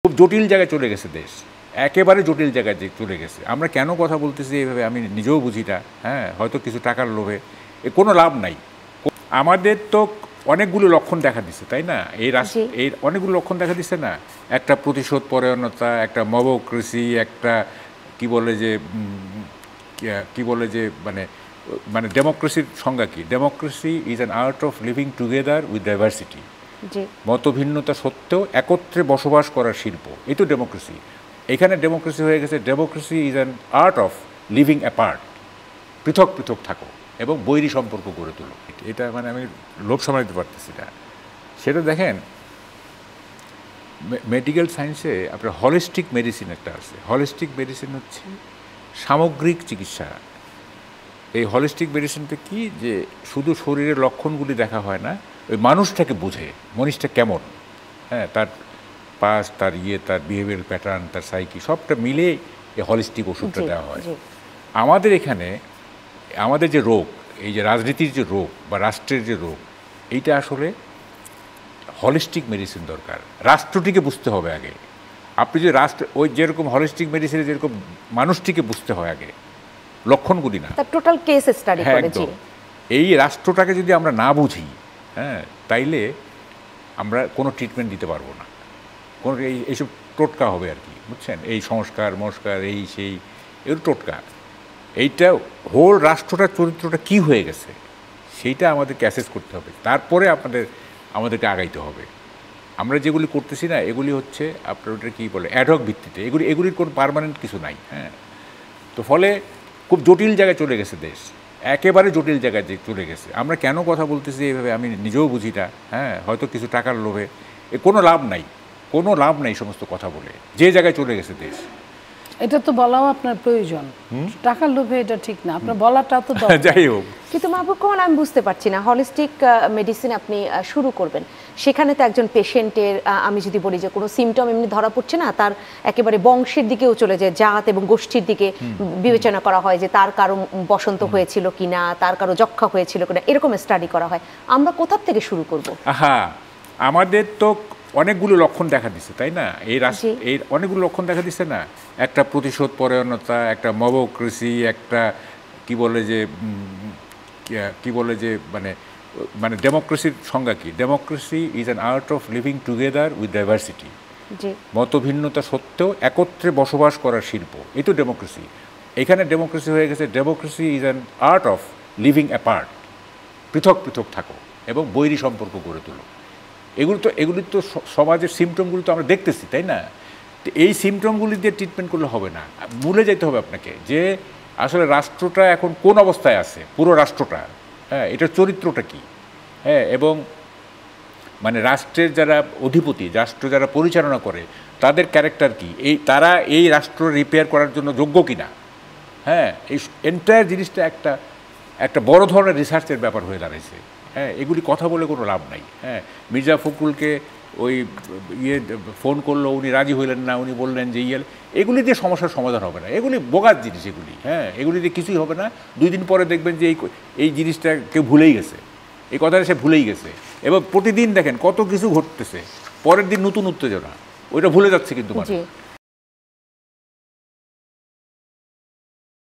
খুব জটিল জায়গায় চলে গেছে দেশ, একেবারে জটিল জায়গায় চলে গেছে। আমরা কেন কথা বলতেছি এইভাবে আমি নিজেও বুঝি না। হ্যাঁ, হয়তো কিছু টাকার লোভে কোনো লাভ নাই। আমাদের তো অনেকগুলো লক্ষণ দেখা দিচ্ছে, তাই না? এই অনেকগুলো লক্ষণ দেখা দিচ্ছে না, একটা প্রতিশোধ পরায়ণতা, একটা মবক্রেসি, একটা কি বলে যে মানে মানে ডেমোক্রেসির সংজ্ঞা কি? Democracy is an art of living together with diversity. মতভিন্নতা সত্ত্বেও একত্রে বসবাস করার শিল্প, এই তো ডেমোক্রেসি। এখানে ডেমোক্রেসি হয়ে গেছে, democracy is an art of living apart, পৃথক পৃথক থাকো এবং বৈরী সম্পর্ক গড়ে তোলো। এটা মানে আমি লোভ সামলাতে পারতেছি না। সেটা দেখেন, মেডিকেল সায়েন্সে আপনার হলিস্টিক মেডিসিন একটা আছে। হলিস্টিক মেডিসিন হচ্ছে সামগ্রিক চিকিৎসা। এই হলিস্টিক মেডিসিনটা কি, যে শুধু শরীরের লক্ষণগুলি দেখা হয় না, ওই মানুষটাকে বুঝে, মনীষটা কেমন, হ্যাঁ, তার পাস, তার তার বিহেভিয়ারাল প্যাটার্ন, তার সাইকি, সবটা মিলে এই হলিস্টিক ওষুধটা দেওয়া হয়। আমাদের এখানে আমাদের যে রোগ, এই যে রাজনীতির যে রোগ বা রাষ্ট্রের যে রোগ, এইটা আসলে হলিস্টিক মেডিসিন দরকার। রাষ্ট্রটিকে বুঝতে হবে আগে। আপনি যে রাষ্ট্র, ওই যেরকম হলিস্টিক মেডিসিনে যেরকম মানুষটিকে বুঝতে হয় আগে, লক্ষণগুলি না, টোটাল কেস স্টাডি করে। এই রাষ্ট্রটাকে যদি আমরা না বুঝি, হ্যাঁ, তাইলে আমরা কোনো ট্রিটমেন্ট দিতে পারবো না। কোনো এইসব টোটকা হবে আর কি, বুঝছেন? এই সংস্কার এই সেই, এগুলো টোটকা। এইটা হোল রাষ্ট্রটার চরিত্রটা কি হয়ে গেছে সেইটা আমাদেরকে অ্যাসেস করতে হবে, তারপরে আমাদেরকে আগাইতে হবে। আমরা যেগুলি করতেছি না, এগুলি হচ্ছে আপনার ওটা কী বলে অ্যাডহক ভিত্তিতে, এগুলির কোনো পার্মানেন্ট কিছু নাই। হ্যাঁ, তো ফলে খুব জটিল জায়গায় চলে গেছে দেশ, একেবারে জটিল জায়গায় চলে গেছে। আমরা কেন কথা বলতেছি এইভাবে আমি নিজেও বুঝি না। হ্যাঁ, হয়তো কিছু টাকার লোভে, কোনো লাভ নাই সমস্ত কথা বলে, যে জায়গায় চলে গেছে দেশ। এটা তো বলাও আপনার প্রয়োজন, টাকার লোভে এটা ঠিক না, আপনার বলাটা তো যাই হোক। কিন্তু মাহবুব কামাল, আমি বুঝতে পারছি না, হলিস্টিক মেডিসিন আপনি শুরু করবেন, সেখানে তো একজন পেশেন্টের, আমি যদি বলি যে কোনো সিমটম এমনি ধরা পড়ছে না, তার একেবারে বংশের দিকেও চলে যায়, জাত এবং গোষ্ঠীর দিকে বিবেচনা করা হয় যে তার কারো বসন্ত হয়েছিল কিনা, তার কারো যক্ষা হয়েছিল কিনা, এরকম স্টাডি করা হয়। আমরা কোথা থেকে শুরু করব? হ্যাঁ, আমাদের তো অনেকগুলো লক্ষণ দেখা দিচ্ছে, তাই না? এই অনেকগুলো লক্ষণ দেখা দিচ্ছে না, একটা প্রতিশোধ পরায়ণতা, একটা মবক্রেসি, একটা কি বলে যে মানে ডেমোক্রেসির সংজ্ঞা কি? Democracy is an art of living together with diversity. মতভিন্নতা সত্ত্বেও একত্রে বসবাস করার শিল্প, এই তো ডেমোক্রেসি। এখানে ডেমোক্রেসি হয়ে গেছে, democracy is an art of living apart, পৃথক পৃথক থাকো এবং বৈরী সম্পর্ক গড়ে তোলো। এগুলি তো সমাজের সিমটমগুলো তো আমরা দেখতেছি, তাই না? তো এই সিমটমগুলি দিয়ে ট্রিটমেন্ট করলে হবে না, ভুলে যেতে হবে আপনাকে যে আসলে রাষ্ট্রটা এখন কোন অবস্থায় আছে, পুরো রাষ্ট্রটা, হ্যাঁ, এটার চরিত্রটা কি, হ্যাঁ, এবং মানে রাষ্ট্রের যারা অধিপতি, রাষ্ট্র যারা পরিচালনা করে, তাদের ক্যারেক্টার কি, তারা এই রাষ্ট্র রিপেয়ার করার জন্য যোগ্য কিনা। হ্যাঁ, এই এন্টায়ার জিনিসটা একটা বড় ধরনের রিসার্চের ব্যাপার হয়ে দাঁড়াইছে। হ্যাঁ, এগুলি কথা বলে কোনো লাভ নাই। হ্যাঁ, মির্জা ফখরুলকে ওই ফোন করলো, উনি রাজি হইলেন না, উনি বললেন যে এগুলি দিয়ে সমস্যার সমাধান হবে না, এগুলি বোগার জিনিস এগুলি। হ্যাঁ, এগুলি দিয়ে কিছুই হবে না। 2 দিন পরে দেখবেন যে এই জিনিসটা কেউ ভুলেই গেছে, এই কথাটা সে ভুলেই গেছে। এবং প্রতিদিন দেখেন কত কিছু ঘটতেছে, পরের দিন নতুন উত্তেজনা, ওইটা ভুলে যাচ্ছে কিন্তু মানুষ।